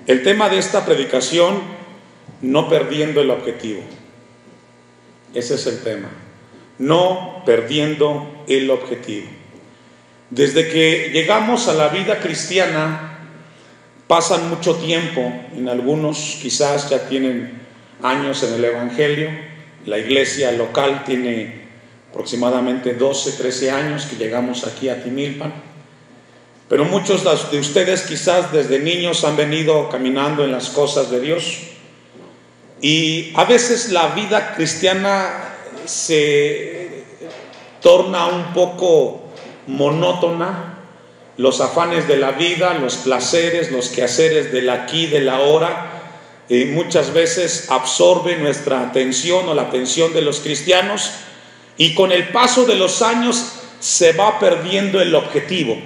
El tema de esta predicación: no perdiendo el objetivo. Ese es el tema, no perdiendo el objetivo. Desde que llegamos a la vida cristiana pasan mucho tiempo, en algunos quizás ya tienen años en el Evangelio. La iglesia local tiene aproximadamente 12, 13 años que llegamos aquí a Timilpan, pero muchos de ustedes quizás desde niños han venido caminando en las cosas de Dios, y a veces la vida cristiana se torna un poco monótona. Los afanes de la vida, los placeres, los quehaceres del aquí, del ahora, muchas veces absorben nuestra atención o la atención de los cristianos, y con el paso de los años se va perdiendo el objetivo,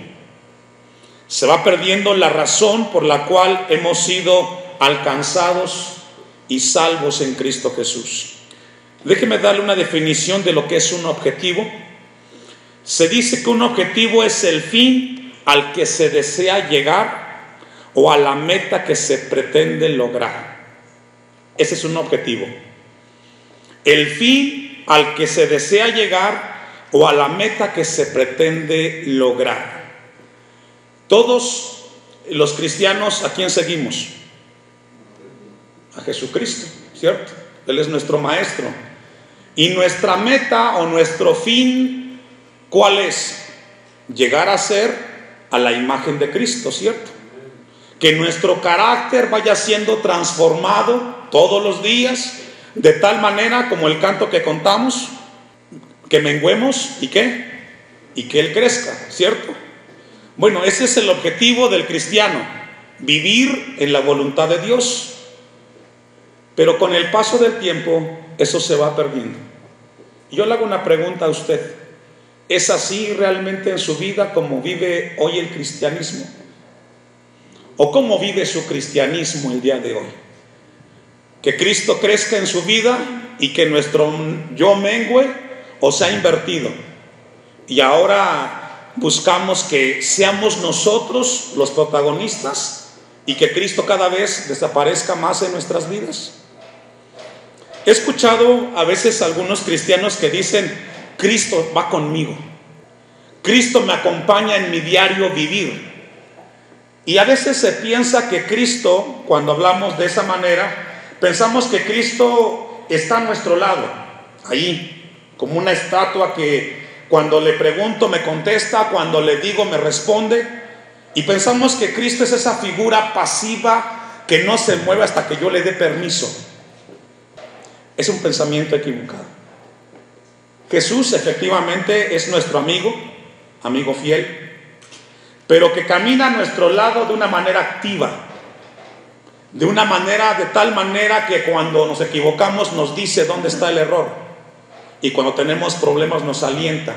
se va perdiendo la razón por la cual hemos sido alcanzados y salvos en Cristo Jesús. Déjeme darle una definición de lo que es un objetivo. Se dice que un objetivo es el fin al que se desea llegar o a la meta que se pretende lograr. Ese es un objetivo. El fin al que se desea llegar o a la meta que se pretende lograr. Todos los cristianos, ¿a quién seguimos? A Jesucristo, ¿cierto? Él es nuestro maestro. Y nuestra meta o nuestro fin, ¿cuál es? Llegar a ser a la imagen de Cristo, ¿cierto? Que nuestro carácter vaya siendo transformado todos los días, de tal manera, como el canto que contamos, que menguemos y que Él crezca, ¿cierto? Bueno, ese es el objetivo del cristiano, vivir en la voluntad de Dios. Pero con el paso del tiempo eso se va perdiendo. Yo le hago una pregunta a usted: ¿es así realmente en su vida como vive hoy el cristianismo? ¿O cómo vive su cristianismo el día de hoy? ¿Que Cristo crezca en su vida y que nuestro yo mengue, o se ha invertido? Y ahora buscamos que seamos nosotros los protagonistas y que Cristo cada vez desaparezca más en nuestras vidas. He escuchado a veces a algunos cristianos que dicen: Cristo va conmigo, Cristo me acompaña en mi diario vivir. Y a veces se piensa que Cristo, cuando hablamos de esa manera, pensamos que Cristo está a nuestro lado, ahí, como una estatua que cuando le pregunto me contesta, cuando le digo me responde, y pensamos que Cristo es esa figura pasiva que no se mueve hasta que yo le dé permiso. Es un pensamiento equivocado. Jesús efectivamente es nuestro amigo fiel, pero que camina a nuestro lado de una manera activa, de tal manera que cuando nos equivocamos nos dice dónde está el error, y cuando tenemos problemas nos alienta.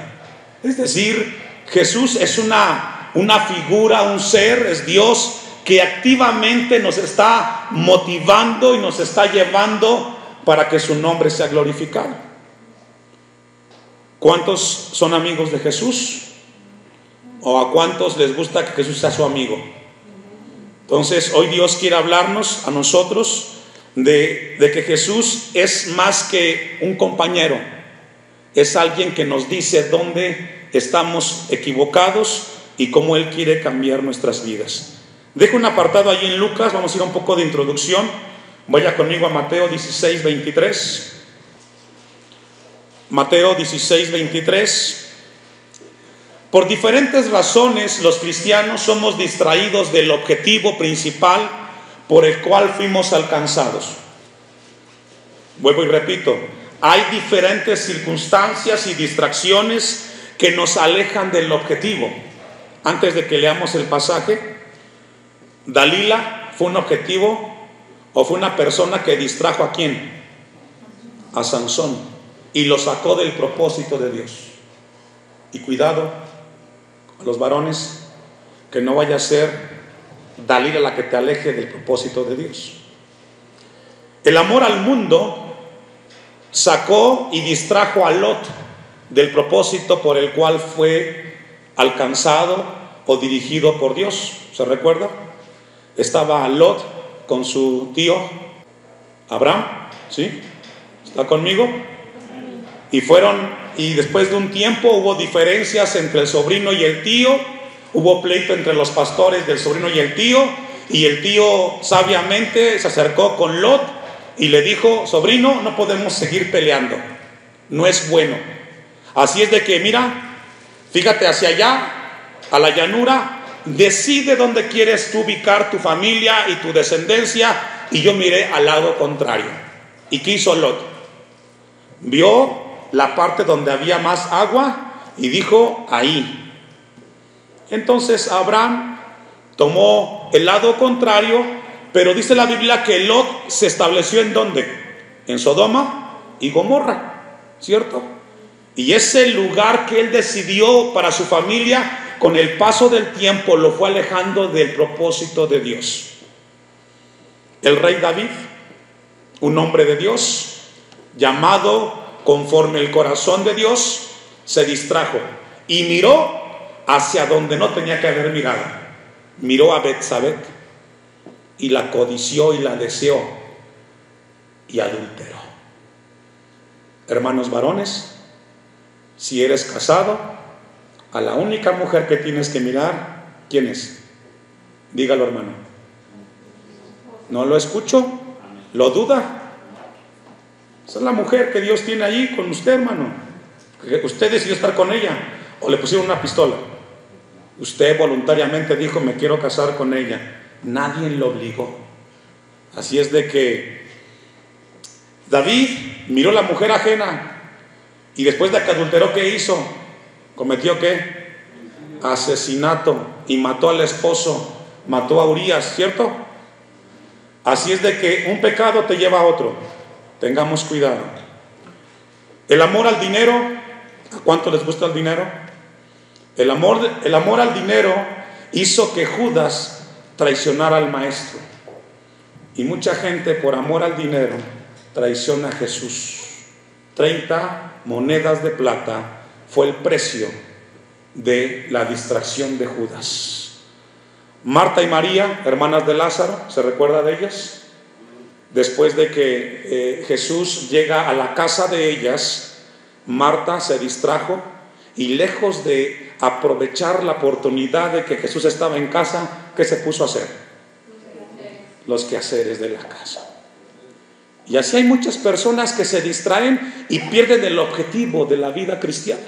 Es decir, Jesús es una figura, un ser, es Dios que activamente nos está motivando y nos está llevando para que su nombre sea glorificado. ¿Cuántos son amigos de Jesús? ¿O a cuántos les gusta que Jesús sea su amigo? Entonces hoy Dios quiere hablarnos a nosotros de que Jesús es más que un compañero. Es alguien que nos dice dónde estamos equivocados y cómo Él quiere cambiar nuestras vidas. Dejo un apartado allí en Lucas, vamos a ir a un poco de introducción. Vaya conmigo a Mateo 16, 23. Mateo 16, 23. Por diferentes razones los cristianos somos distraídos del objetivo principal por el cual fuimos alcanzados. Vuelvo y repito, hay diferentes circunstancias y distracciones que nos alejan del objetivo. Antes de que leamos el pasaje, Dalila fue un objetivo o fue una persona que distrajo ¿a quién? A Sansón, y lo sacó del propósito de Dios. Y cuidado a los varones, que no vaya a ser Dalila la que te aleje del propósito de Dios. El amor al mundo sacó y distrajo a Lot del propósito por el cual fue alcanzado o dirigido por Dios. ¿Se recuerda? Estaba Lot con su tío Abraham, ¿sí? ¿Está conmigo? Y después de un tiempo hubo diferencias entre el sobrino y el tío, hubo pleito entre los pastores del sobrino y el tío sabiamente se acercó con Lot y le dijo: sobrino, no podemos seguir peleando, no es bueno. Así es de que mira, fíjate hacia allá, a la llanura, decide dónde quieres tú ubicar tu familia y tu descendencia, y yo miré al lado contrario. ¿Y qué hizo Lot? Vio la parte donde había más agua y dijo: ahí. Entonces Abraham tomó el lado contrario, pero dice la Biblia que Lot se estableció ¿en dónde? En Sodoma y Gomorra, ¿cierto? Y ese lugar que él decidió para su familia, con el paso del tiempo lo fue alejando del propósito de Dios. El rey David, un hombre de Dios, llamado conforme el corazón de Dios, se distrajo y miró hacia donde no tenía que haber mirado. Miró a Betsabé y la codició y la deseó y adulteró. Hermanos varones, si eres casado, a la única mujer que tienes que mirar, ¿quién es? Dígalo, hermano. ¿No lo escucho? ¿Lo duda? Esa es la mujer que Dios tiene ahí con usted, hermano. Usted decidió estar con ella, o le pusieron una pistola. Usted voluntariamente dijo: me quiero casar con ella. Nadie lo obligó. Así es de que David miró la mujer ajena, y después de que adulteró, ¿qué hizo? ¿Cometió qué? Asesinato, y mató al esposo, mató a Urías, ¿cierto? Así es de que un pecado te lleva a otro. Tengamos cuidado. El amor al dinero, ¿a cuánto les gusta el dinero? El amor al dinero hizo que Judas traicionara al maestro. Y mucha gente por amor al dinero traiciona a Jesús. 30 monedas de plata fue el precio de la distracción de Judas. Marta y María, hermanas de Lázaro, ¿se recuerda de ellas? Después de que Jesús llega a la casa de ellas, Marta se distrajo y lejos de aprovechar la oportunidad de que Jesús estaba en casa, ¿qué se puso a hacer? Los quehaceres de la casa. Y así hay muchas personas que se distraen y pierden el objetivo de la vida cristiana.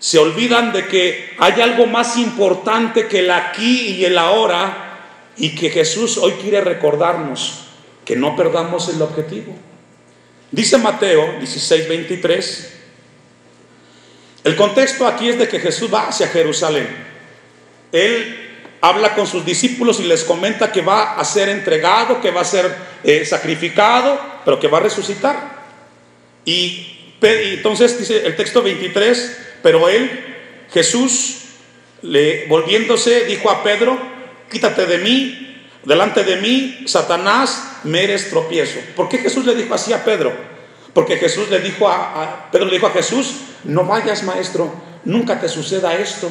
Se olvidan de que hay algo más importante que el aquí y el ahora, y que Jesús hoy quiere recordarnos que no perdamos el objetivo. Dice Mateo 16:23. El contexto aquí es de que Jesús va hacia Jerusalén. Él habla con sus discípulos y les comenta que va a ser entregado, que va a ser sacrificado, pero que va a resucitar. Y entonces dice el texto 23, pero Jesús, volviéndose, dijo a Pedro: quítate de mí, delante de mí, Satanás, me eres tropiezo. ¿Por qué Jesús le dijo así a Pedro? Porque Jesús le dijo Pedro le dijo a Jesús: no vayas, maestro, nunca te suceda esto.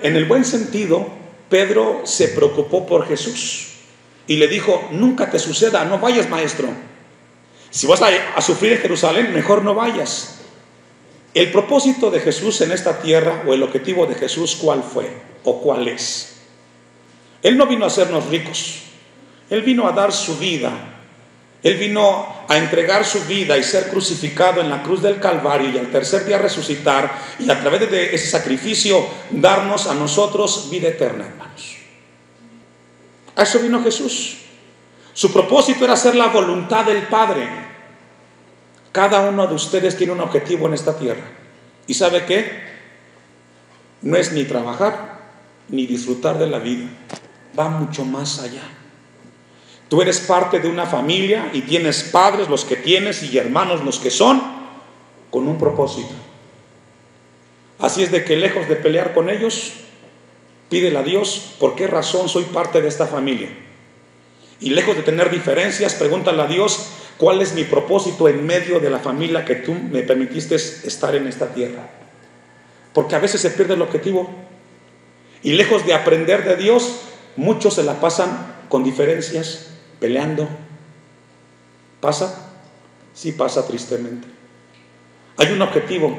En el buen sentido, Pedro se preocupó por Jesús y le dijo: nunca te suceda, no vayas, maestro. Si vas a sufrir en Jerusalén, mejor no vayas. El propósito de Jesús en esta tierra, o el objetivo de Jesús, ¿cuál fue o cuál es? Él no vino a hacernos ricos. Él vino a dar su vida. Él vino a entregar su vida y ser crucificado en la cruz del Calvario, y al tercer día resucitar, y a través de ese sacrificio darnos a nosotros vida eterna, hermanos. A eso vino Jesús. Su propósito era hacer la voluntad del Padre. Cada uno de ustedes tiene un objetivo en esta tierra. ¿Y sabe qué? No es ni trabajar ni disfrutar de la vida. Va mucho más allá. Tú eres parte de una familia y tienes padres, los que tienes, y hermanos, los que son, con un propósito. Así es de que, lejos de pelear con ellos, pídele a Dios: ¿por qué razón soy parte de esta familia? Y lejos de tener diferencias, pregúntale a Dios: ¿cuál es mi propósito en medio de la familia que tú me permitiste estar en esta tierra? Porque a veces se pierde el objetivo. Y lejos de aprender de Dios, muchos se la pasan con diferencias, peleando. ¿Pasa? Sí pasa tristemente. Hay un objetivo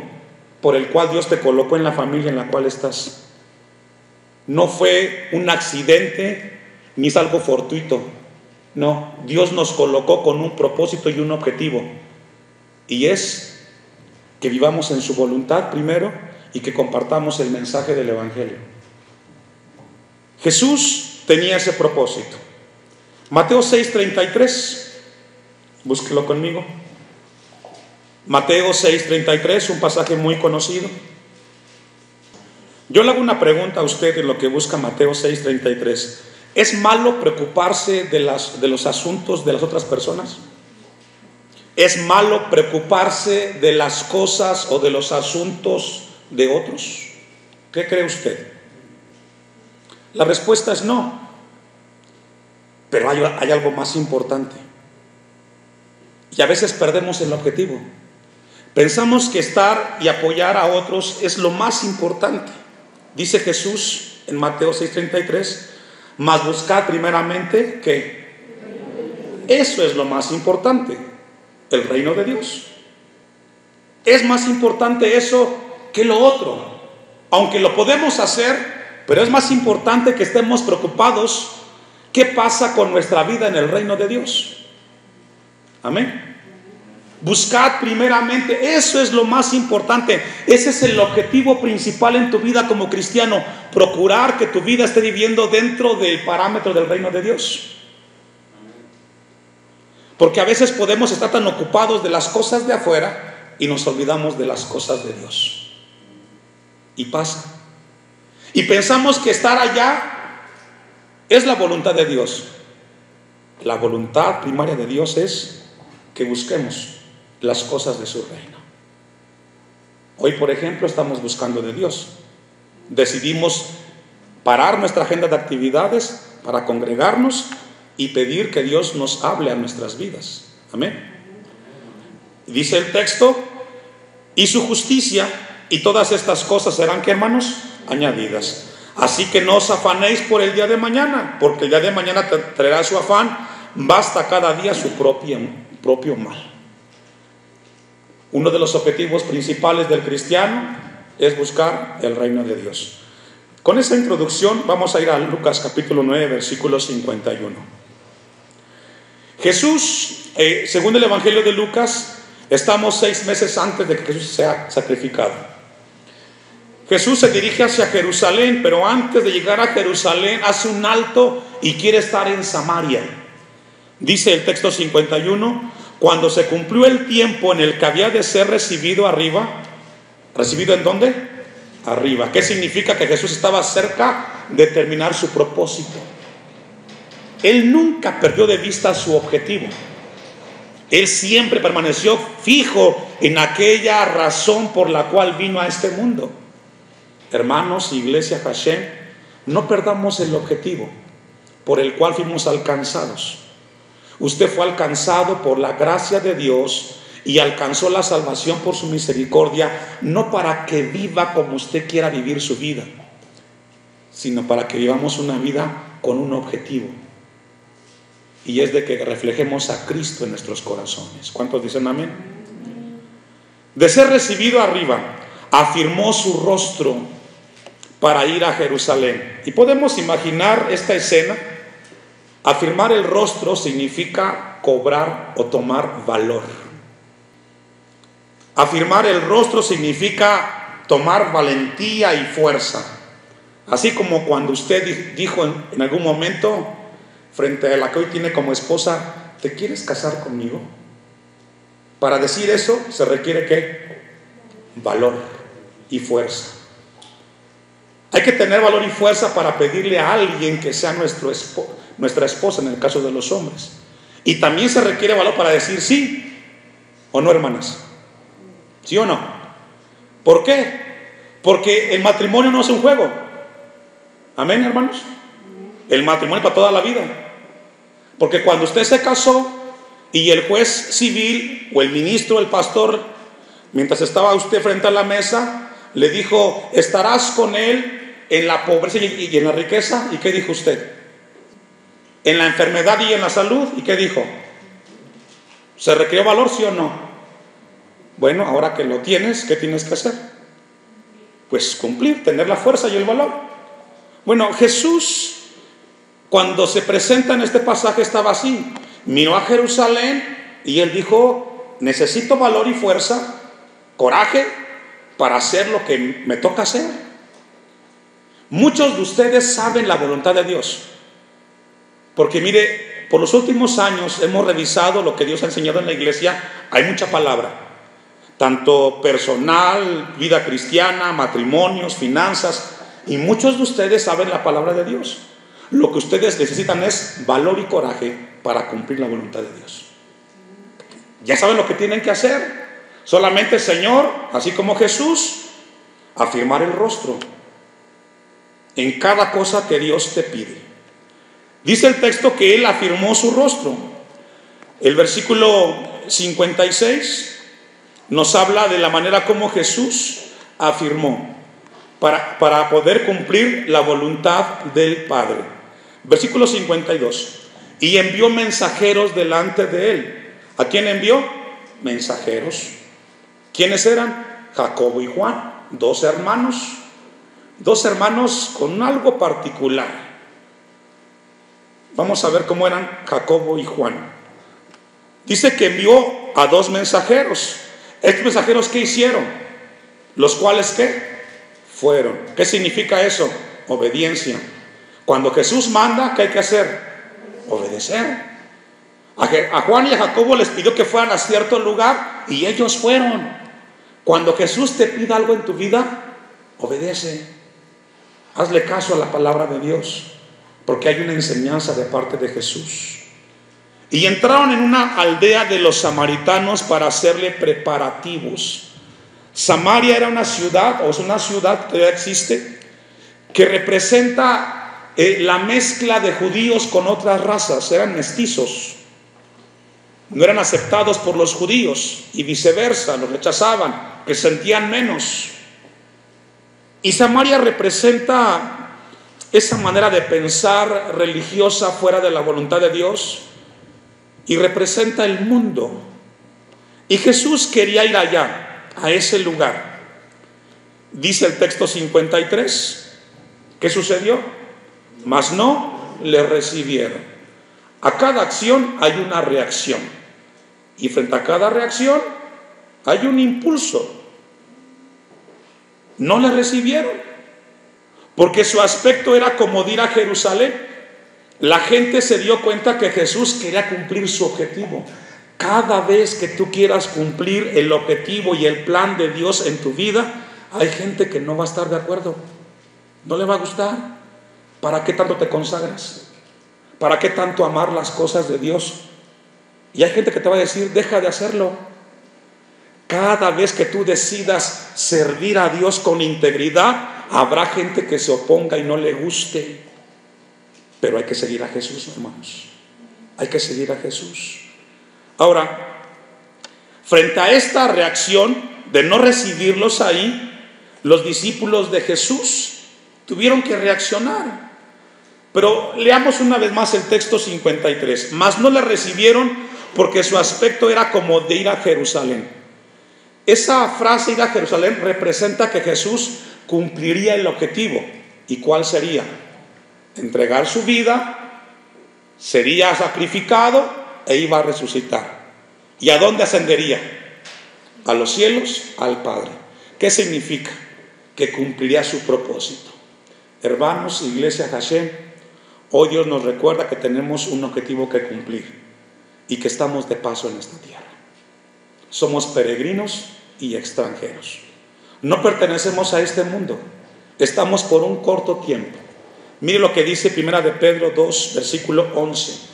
por el cual Dios te colocó en la familia en la cual estás. No fue un accidente ni es algo fortuito. No, Dios nos colocó con un propósito y un objetivo. Y es que vivamos en su voluntad primero y que compartamos el mensaje del Evangelio. Jesús tenía ese propósito. Mateo 6:33, búsquelo conmigo. Mateo 6:33, un pasaje muy conocido. Yo le hago una pregunta a usted en lo que busca Mateo 6:33. ¿Es malo preocuparse de los asuntos de las otras personas? ¿Es malo preocuparse de las cosas o de los asuntos de otros? ¿Qué cree usted? La respuesta es no. Pero hay algo más importante. Y a veces perdemos el objetivo. Pensamos que estar y apoyar a otros es lo más importante. Dice Jesús en Mateo 6:33, mas buscad primeramente ¿qué? Eso es lo más importante, el reino de Dios. Es más importante eso que lo otro. Aunque lo podemos hacer, pero es más importante que estemos preocupados qué pasa con nuestra vida en el reino de Dios. Amén. Buscad primeramente, eso es lo más importante. Ese es el objetivo principal en tu vida como cristiano. Procurar que tu vida esté viviendo dentro del parámetro del reino de Dios. Porque a veces podemos estar tan ocupados de las cosas de afuera y nos olvidamos de las cosas de Dios. Y pasa. Y pensamos que estar allá es la voluntad de Dios. La voluntad primaria de Dios es que busquemos las cosas de su reino. Hoy, por ejemplo, estamos buscando de Dios. Decidimos parar nuestra agenda de actividades para congregarnos y pedir que Dios nos hable a nuestras vidas. Amén. Dice el texto, y su justicia y todas estas cosas serán, ¿qué, hermanos? Añadidas. Así que no os afanéis por el día de mañana, porque el día de mañana traerá su afán. Basta cada día su propio mal. Uno de los objetivos principales del cristiano es buscar el reino de Dios. Con esa introducción vamos a ir a Lucas capítulo 9, versículo 51. Jesús, según el Evangelio de Lucas, estamos 6 meses antes de que Jesús sea sacrificado. Jesús se dirige hacia Jerusalén, pero antes de llegar a Jerusalén hace un alto y quiere estar en Samaria. Dice el texto 51, cuando se cumplió el tiempo en el que había de ser recibido arriba. ¿Recibido en dónde? Arriba. ¿Qué significa? Que Jesús estaba cerca de terminar su propósito. Él nunca perdió de vista su objetivo. Él siempre permaneció fijo en aquella razón por la cual vino a este mundo. Hermanos, iglesia Hashem, no perdamos el objetivo por el cual fuimos alcanzados. Usted fue alcanzado por la gracia de Dios y alcanzó la salvación por su misericordia, no para que viva como usted quiera vivir su vida, sino para que vivamos una vida con un objetivo, y es de que reflejemos a Cristo en nuestros corazones. ¿Cuántos dicen amén? De ser recibido arriba, afirmó su rostro para ir a Jerusalén. Y podemos imaginar esta escena. Afirmar el rostro significa cobrar o tomar valor. Afirmar el rostro significa tomar valentía y fuerza. Así como cuando usted dijo en algún momento frente a la que hoy tiene como esposa, ¿te quieres casar conmigo? Para decir eso se requiere ¿qué? Valor y fuerza. Hay que tener valor y fuerza para pedirle a alguien que sea nuestra esposa en el caso de los hombres. Y también se requiere valor para decir sí o no, hermanas. ¿Sí o no? ¿Por qué? Porque el matrimonio no es un juego. Amén, hermanos. El matrimonio es para toda la vida. Porque cuando usted se casó y el juez civil o el ministro, el pastor, mientras estaba usted frente a la mesa, le dijo, estarás con él en la pobreza y en la riqueza. ¿Y qué dijo usted? en la enfermedad y en la salud. ¿Y qué dijo? ¿Se requirió valor, sí o no? Bueno, ahora que lo tienes, ¿qué tienes que hacer? Pues cumplir, tener la fuerza y el valor. Bueno, Jesús, cuando se presenta en este pasaje, estaba así. Miró a Jerusalén y él dijo: necesito valor y fuerza, coraje para hacer lo que me toca hacer. Muchos de ustedes saben la voluntad de Dios, porque mire, por los últimos años hemos revisado lo que Dios ha enseñado en la iglesia. Hay mucha palabra, tanto personal, vida cristiana, matrimonios, finanzas, y muchos de ustedes saben la palabra de Dios. Lo que ustedes necesitan es valor y coraje para cumplir la voluntad de Dios. Ya saben lo que tienen que hacer. Solamente, Señor, así como Jesús, afirmar el rostro en cada cosa que Dios te pide. Dice el texto que él afirmó su rostro. El versículo 56 nos habla de la manera como Jesús afirmó para poder cumplir la voluntad del Padre. Versículo 52. Y envió mensajeros delante de él. ¿A quién envió? Mensajeros. ¿Quiénes eran? Jacobo y Juan, dos hermanos con algo particular. Vamos a ver cómo eran Jacobo y Juan. Dice que envió a dos mensajeros. ¿Estos mensajeros qué hicieron? Los cuales ¿qué? Fueron. ¿Qué significa eso? Obediencia. Cuando Jesús manda, ¿qué hay que hacer? Obedecer. A Juan y a Jacobo les pidió que fueran a cierto lugar y ellos fueron. Cuando Jesús te pida algo en tu vida, obedece. Hazle caso a la palabra de Dios, porque hay una enseñanza de parte de Jesús. Y entraron en una aldea de los samaritanos para hacerle preparativos. Samaria era una ciudad, o es una ciudad que ya existe, que representa la mezcla de judíos con otras razas. Eran mestizos, no eran aceptados por los judíos y viceversa, los rechazaban, que sentían menos. Y Samaria representa esa manera de pensar religiosa fuera de la voluntad de Dios, y representa el mundo. Y Jesús quería ir allá, a ese lugar. Dice el texto 53, ¿qué sucedió? Mas no le recibieron. A cada acción hay una reacción, y frente a cada reacción hay un impulso. No le recibieron, porque su aspecto era como de ir a Jerusalén. La gente se dio cuenta que Jesús quería cumplir su objetivo. Cada vez que tú quieras cumplir el objetivo y el plan de Dios en tu vida, hay gente que no va a estar de acuerdo, no le va a gustar. ¿Para qué tanto te consagras? ¿Para qué tanto amar las cosas de Dios? Y hay gente que te va a decir: deja de hacerlo. Cada vez que tú decidas servir a Dios con integridad, habrá gente que se oponga y no le guste. Pero hay que seguir a Jesús, hermanos. Hay que seguir a Jesús. Ahora, frente a esta reacción de no recibirlos ahí, los discípulos de Jesús tuvieron que reaccionar. Pero leamos una vez más el texto 53. Mas no le recibieron porque su aspecto era como de ir a Jerusalén. Esa frase, ir a Jerusalén, representa que Jesús cumpliría el objetivo. ¿Y cuál sería? Entregar su vida, sería sacrificado e iba a resucitar. ¿Y a dónde ascendería? A los cielos, al Padre. ¿Qué significa? Que cumpliría su propósito. Hermanos, iglesia Hashem, hoy Dios nos recuerda que tenemos un objetivo que cumplir y que estamos de paso en esta tierra. Somos peregrinos y extranjeros. No pertenecemos a este mundo. Estamos por un corto tiempo. Mire lo que dice Primera de Pedro 2, versículo 11.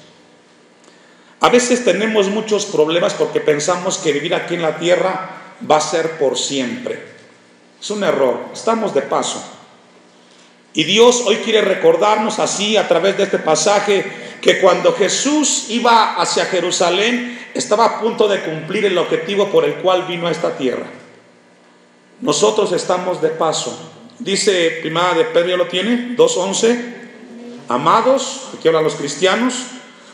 A veces tenemos muchos problemas porque pensamos que vivir aquí en la tierra va a ser por siempre. Es un error. Estamos de paso. Y Dios hoy quiere recordarnos así a través de este pasaje que cuando Jesús iba hacia Jerusalén estaba a punto de cumplir el objetivo por el cual vino a esta tierra. Nosotros estamos de paso. Dice Primera de Pedro, ¿ya lo tiene? 2:11. Amados, aquí hablan los cristianos,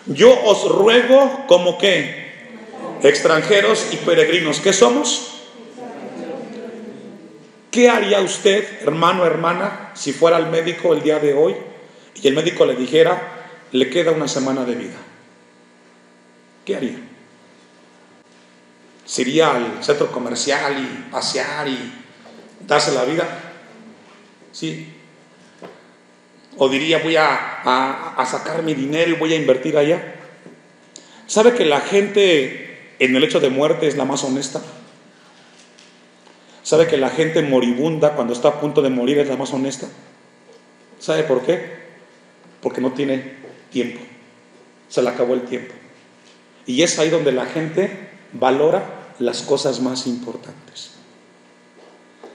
yo os ruego como que extranjeros y peregrinos. ¿Qué somos? ¿Qué haría usted, hermano, hermana, si fuera al médico el día de hoy y el médico le dijera, le queda una semana de vida? ¿Qué haría? ¿Se iría al centro comercial y pasear y darse la vida? ¿Sí? ¿O diría, voy a sacar mi dinero y voy a invertir allá? ¿Sabe que la gente en el lecho de muerte es la más honesta? ¿Sabe que la gente moribunda cuando está a punto de morir es la más honesta? ¿Sabe por qué? Porque no tiene tiempo. Se le acabó el tiempo. Y es ahí donde la gente valora las cosas más importantes.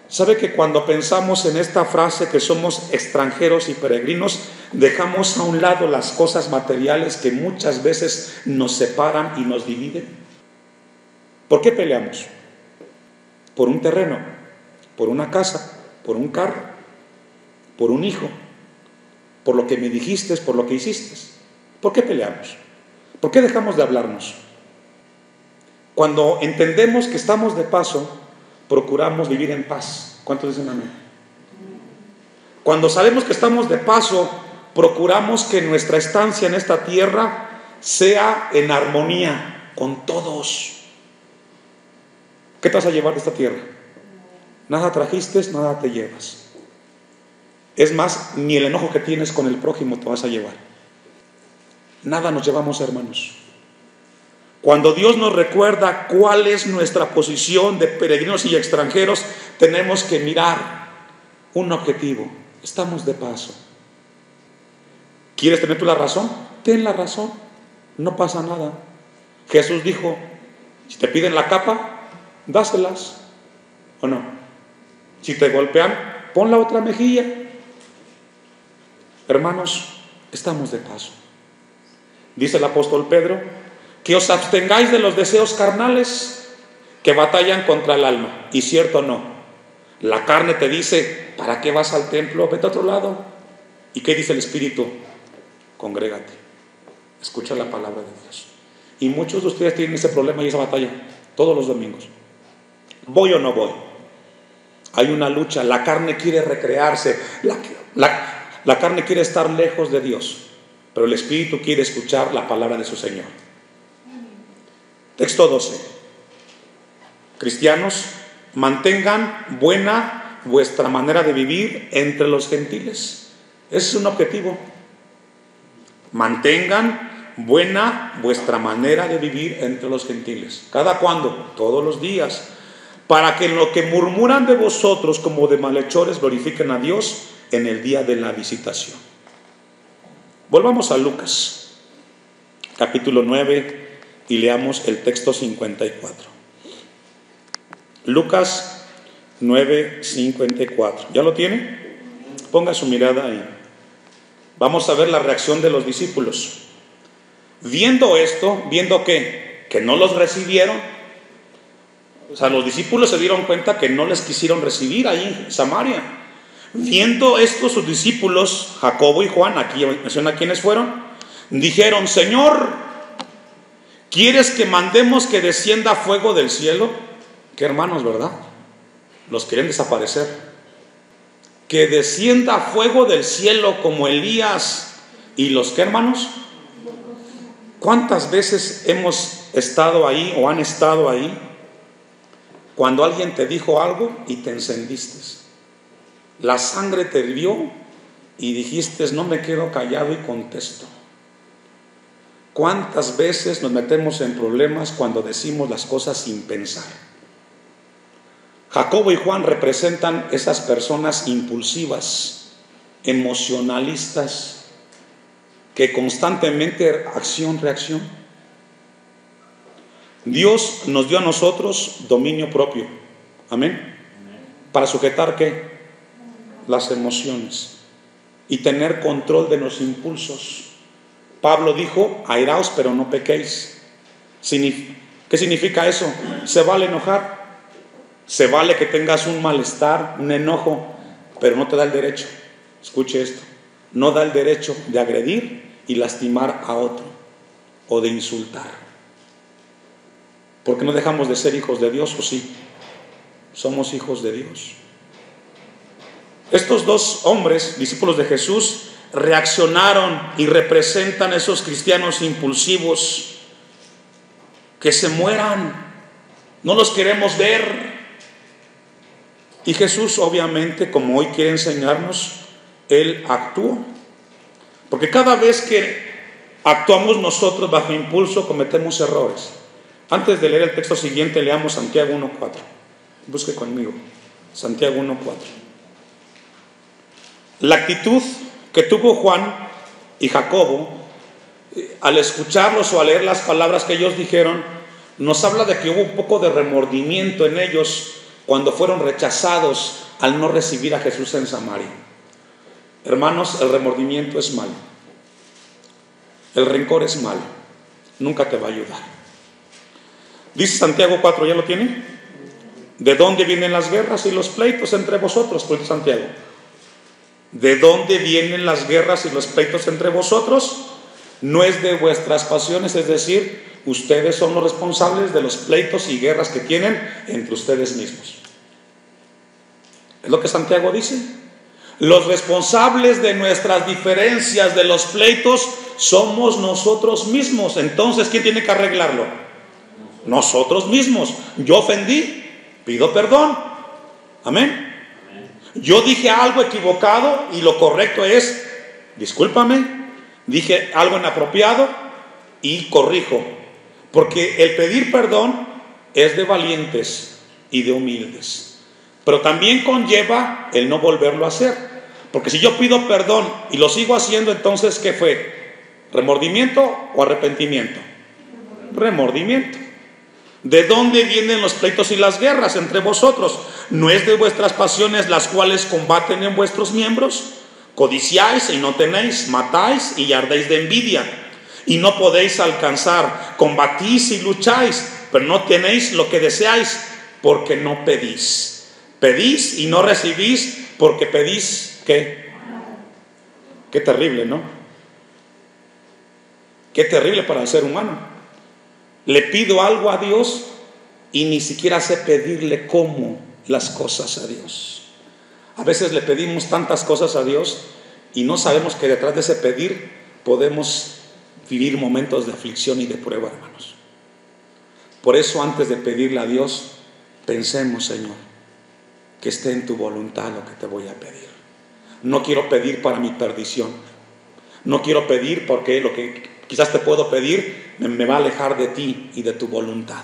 ¿Sabe que cuando pensamos en esta frase que somos extranjeros y peregrinos, dejamos a un lado las cosas materiales que muchas veces nos separan y nos dividen? ¿Por qué peleamos? Por un terreno, por una casa, por un carro, por un hijo, por lo que me dijiste, por lo que hiciste. ¿Por qué peleamos? ¿Por qué dejamos de hablarnos? Cuando entendemos que estamos de paso, procuramos vivir en paz. ¿Cuántos dicen amén? Cuando sabemos que estamos de paso, procuramos que nuestra estancia en esta tierra sea en armonía con todos. ¿Qué te vas a llevar de esta tierra? Nada trajiste, nada te llevas. Es más, ni el enojo que tienes con el prójimo te vas a llevar. Nada nos llevamos, hermanos. Cuando Dios nos recuerda cuál es nuestra posición de peregrinos y extranjeros, tenemos que mirar un objetivo. Estamos de paso. ¿Quieres tener tú la razón? Ten la razón. No pasa nada. Jesús dijo, si te piden la capa, dáselas. ¿O no? Si te golpean, pon la otra mejilla. Hermanos, estamos de paso. Dice el apóstol Pedro, que os abstengáis de los deseos carnales que batallan contra el alma. Y cierto o no, la carne te dice, ¿para qué vas al templo? Vete a otro lado. ¿Y qué dice el Espíritu? Congrégate, escucha la palabra de Dios. Y muchos de ustedes tienen ese problema y esa batalla todos los domingos. ¿Voy o no voy? Hay una lucha, la carne quiere recrearse, la carne quiere estar lejos de Dios, pero el Espíritu quiere escuchar la palabra de su Señor. Texto 12. Cristianos, mantengan buena vuestra manera de vivir entre los gentiles. Ese es un objetivo. Mantengan buena vuestra manera de vivir entre los gentiles. ¿Cada cuándo? Todos los días. Para que en lo que murmuran de vosotros como de malhechores glorifiquen a Dios en el día de la visitación. Volvamos a Lucas, capítulo 9, y leamos el texto 54. Lucas 9, 54. ¿Ya lo tiene? Ponga su mirada ahí. Vamos a ver la reacción de los discípulos. Viendo esto, ¿viendo qué? Que no los recibieron. O sea, los discípulos se dieron cuenta que no les quisieron recibir ahí en Samaria. Viendo esto, sus discípulos, Jacobo y Juan, aquí menciona quiénes fueron, dijeron, Señor, ¿quieres que mandemos que descienda fuego del cielo? Qué hermanos, ¿verdad? Los quieren desaparecer. Que descienda fuego del cielo como Elías y los, ¿qué hermanos? ¿Cuántas veces hemos estado ahí o han estado ahí cuando alguien te dijo algo y te encendiste? La sangre te hirvió y dijiste, no me quedo callado y contesto. ¿Cuántas veces nos metemos en problemas cuando decimos las cosas sin pensar? Jacobo y Juan representan esas personas impulsivas, emocionalistas, que constantemente acción-reacción. Dios nos dio a nosotros dominio propio. Amén. Para sujetar ¿qué? Las emociones y tener control de los impulsos. Pablo dijo, airaos pero no pequéis. ¿Qué significa eso? Se vale enojar, se vale que tengas un malestar, un enojo, pero no te da el derecho. Escuche esto, no da el derecho de agredir y lastimar a otro o de insultar. ¿Por qué no dejamos de ser hijos de Dios? ¿O sí? Somos hijos de Dios. Estos dos hombres, discípulos de Jesús, reaccionaron y representan a esos cristianos impulsivos. Que se mueran, no los queremos ver. Y Jesús, obviamente, como hoy quiere enseñarnos, Él actuó. Porque cada vez que actuamos nosotros bajo impulso, cometemos errores. Antes de leer el texto siguiente, leamos Santiago 1:4. Busque conmigo, Santiago 1:4. La actitud que tuvo Juan y Jacobo al escucharlos o al leer las palabras que ellos dijeron, nos habla de que hubo un poco de remordimiento en ellos cuando fueron rechazados al no recibir a Jesús en Samaria. Hermanos, el remordimiento es malo. El rencor es malo. Nunca te va a ayudar. Dice Santiago 4, ¿ya lo tiene? ¿De dónde vienen las guerras y los pleitos entre vosotros? Pues Santiago. ¿De dónde vienen las guerras y los pleitos entre vosotros? No es de vuestras pasiones, es decir, ustedes son los responsables de los pleitos y guerras que tienen entre ustedes mismos. Es lo que Santiago dice. Los responsables de nuestras diferencias, de los pleitos, somos nosotros mismos. Entonces, ¿quién tiene que arreglarlo? Nosotros mismos. Yo ofendí, pido perdón. Amén. Yo dije algo equivocado y lo correcto es, discúlpame, dije algo inapropiado y corrijo. Porque el pedir perdón es de valientes y de humildes. Pero también conlleva el no volverlo a hacer. Porque si yo pido perdón y lo sigo haciendo, entonces ¿qué fue? ¿Remordimiento o arrepentimiento? Remordimiento. ¿De dónde vienen los pleitos y las guerras entre vosotros? ¿No es de vuestras pasiones las cuales combaten en vuestros miembros? Codiciáis y no tenéis, matáis y ardéis de envidia y no podéis alcanzar, combatís y lucháis, pero no tenéis lo que deseáis porque no pedís. Pedís y no recibís porque pedís, ¿qué? Qué terrible, ¿no? Qué terrible para el ser humano. Le pido algo a Dios y ni siquiera sé pedirle cómo las cosas a Dios. A veces le pedimos tantas cosas a Dios y no sabemos que detrás de ese pedir podemos vivir momentos de aflicción y de prueba, hermanos. Por eso, antes de pedirle a Dios, pensemos, Señor, que esté en tu voluntad lo que te voy a pedir. No quiero pedir para mi perdición. No quiero pedir porque lo que quizás te puedo pedir me va a alejar de ti y de tu voluntad.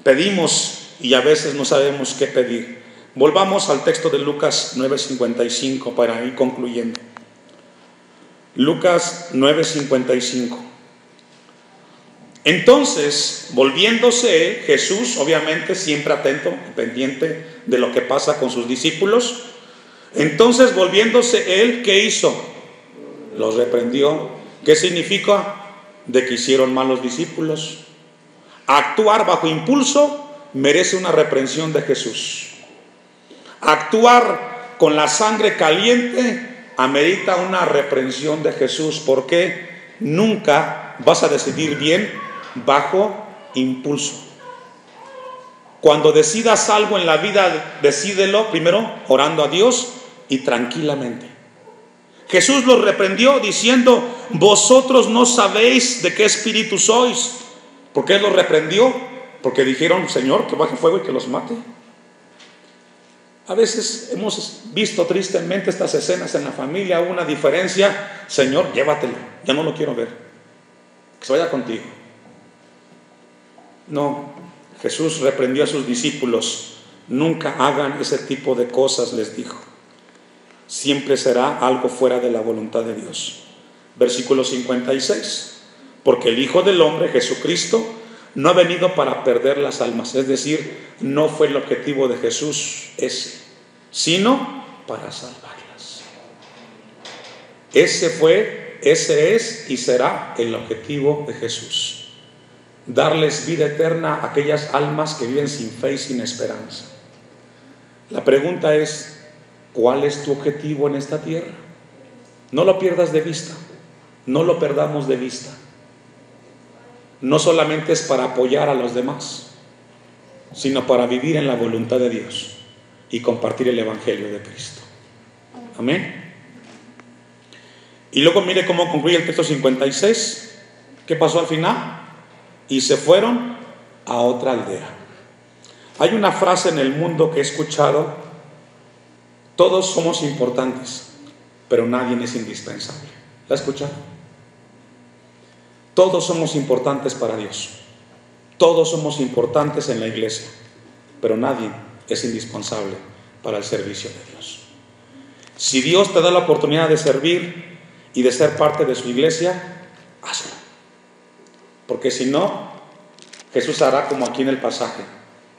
Pedimos y a veces no sabemos qué pedir. Volvamos al texto de Lucas 9:55 para ir concluyendo. Lucas 9:55. Entonces, volviéndose Jesús, obviamente siempre atento y pendiente de lo que pasa con sus discípulos. Entonces, volviéndose él, ¿qué hizo? Los reprendió. ¿Qué significa? De que hicieron malos discípulos. Actuar bajo impulso merece una reprensión de Jesús. Actuar con la sangre caliente amerita una reprensión de Jesús. ¿Por qué? Nunca vas a decidir bien bajo impulso. Cuando decidas algo en la vida, decídelo primero orando a Dios y tranquilamente. Jesús los reprendió diciendo: vosotros no sabéis de qué espíritu sois. ¿Por qué los reprendió? Porque dijeron: Señor, que baje fuego y que los mate. A veces hemos visto tristemente estas escenas en la familia, una diferencia: Señor, llévatelo, ya no lo quiero ver, que se vaya contigo. No, Jesús reprendió a sus discípulos: nunca hagan ese tipo de cosas, les dijo. Siempre será algo fuera de la voluntad de Dios. Versículo 56. Porque el Hijo del Hombre, Jesucristo, no ha venido para perder las almas. Es decir, no fue el objetivo de Jesús ese, sino para salvarlas. Ese es y será el objetivo de Jesús. Darles vida eterna a aquellas almas que viven sin fe y sin esperanza. La pregunta es: ¿Cuál es tu objetivo en esta tierra? No lo pierdas de vista, no lo perdamos de vista. No solamente es para apoyar a los demás, sino para vivir en la voluntad de Dios y compartir el Evangelio de Cristo. Amén. Y luego mire cómo concluye el texto 56. ¿Qué pasó al final? Y se fueron a otra aldea. Hay una frase en el mundo que he escuchado: todos somos importantes, pero nadie es indispensable. ¿La has escuchado? Todos somos importantes para Dios. Todos somos importantes en la iglesia, pero nadie es indispensable para el servicio de Dios. Si Dios te da la oportunidad de servir y de ser parte de su iglesia, hazlo. Porque si no, Jesús hará como aquí en el pasaje: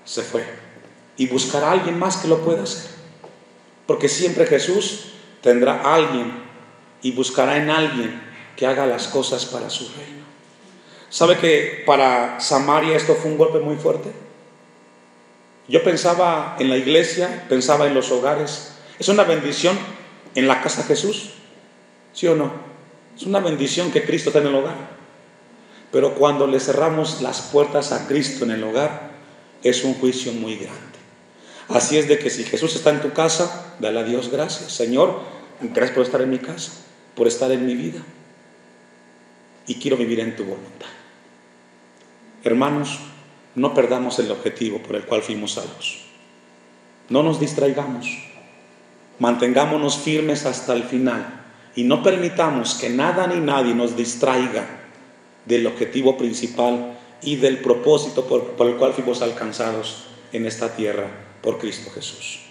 se fue y buscará a alguien más que lo pueda hacer. Porque siempre Jesús tendrá a alguien y buscará en alguien que haga las cosas para su reino. ¿Sabe que para Samaria esto fue un golpe muy fuerte? Yo pensaba en la iglesia, pensaba en los hogares. ¿Es una bendición en la casa de Jesús? ¿Sí o no? Es una bendición que Cristo está en el hogar. Pero cuando le cerramos las puertas a Cristo en el hogar, es un juicio muy grande. Así es de que si Jesús está en tu casa, dale a Dios gracias. Señor, gracias por estar en mi casa, por estar en mi vida, y quiero vivir en tu voluntad. Hermanos, no perdamos el objetivo por el cual fuimos salvos. No nos distraigamos. Mantengámonos firmes hasta el final y no permitamos que nada ni nadie nos distraiga del objetivo principal y del propósito por el cual fuimos alcanzados en esta tierra por Cristo Jesús.